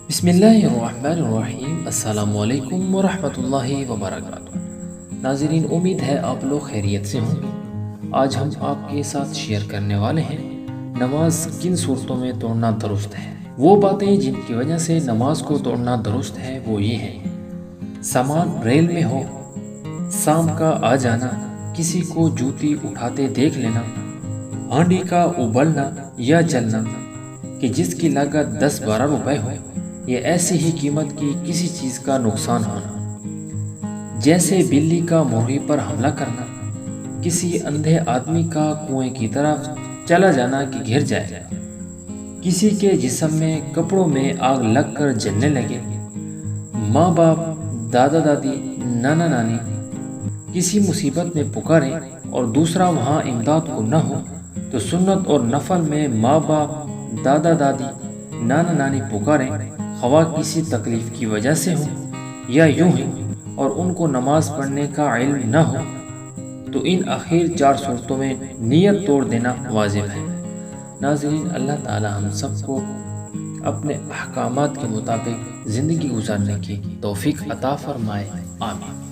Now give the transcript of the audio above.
بسم اللہ الرحمن الرحیم، السلام علیکم ورحمۃ اللہ وبرکاتہ۔ ناظرین، امید ہے آپ لوگ خیریت سے ہوں گے۔ آج ہم آپ کے ساتھ شیئر کرنے والے ہیں نماز کن صورتوں میں توڑنا درست ہے۔ وہ باتیں جن کی وجہ سے نماز کو توڑنا درست ہے وہ یہ ہیں: سامان ریل میں ہو، شام کا آ جانا، کسی کو جوتی اٹھاتے دیکھ لینا، ہانڈی کا ابلنا یا جلنا کہ جس کی لاگت 10-12 روپے ہو، یہ ایسی ہی قیمت کی کسی چیز کا نقصان ہونا، جیسے بلی کا مرغی پر حملہ کرنا، کسی اندھے آدمی کا کنویں کی طرف چلا جانا کہ گر جائے، کسی کے جسم میں کپڑوں میں آگ لگ کر جلنے لگے، ماں باپ، دادا دادی، نانا نانی کسی مصیبت میں پکاریں اور دوسرا وہاں امداد کو نہ ہو تو سنت اور نفل میں ماں باپ، دادا دادی، نانا نانی پکاریں، خواہ کسی تکلیف کی وجہ سے ہو یا یوں ہی، اور ان کو نماز پڑھنے کا علم نہ ہو تو ان اخیر 4 صورتوں میں نیت توڑ دینا واجب ہے۔ ناظرین، اللہ تعالی ہم سب کو اپنے احکامات کے مطابق زندگی گزارنے کی توفیق عطا فرمائے، آمین۔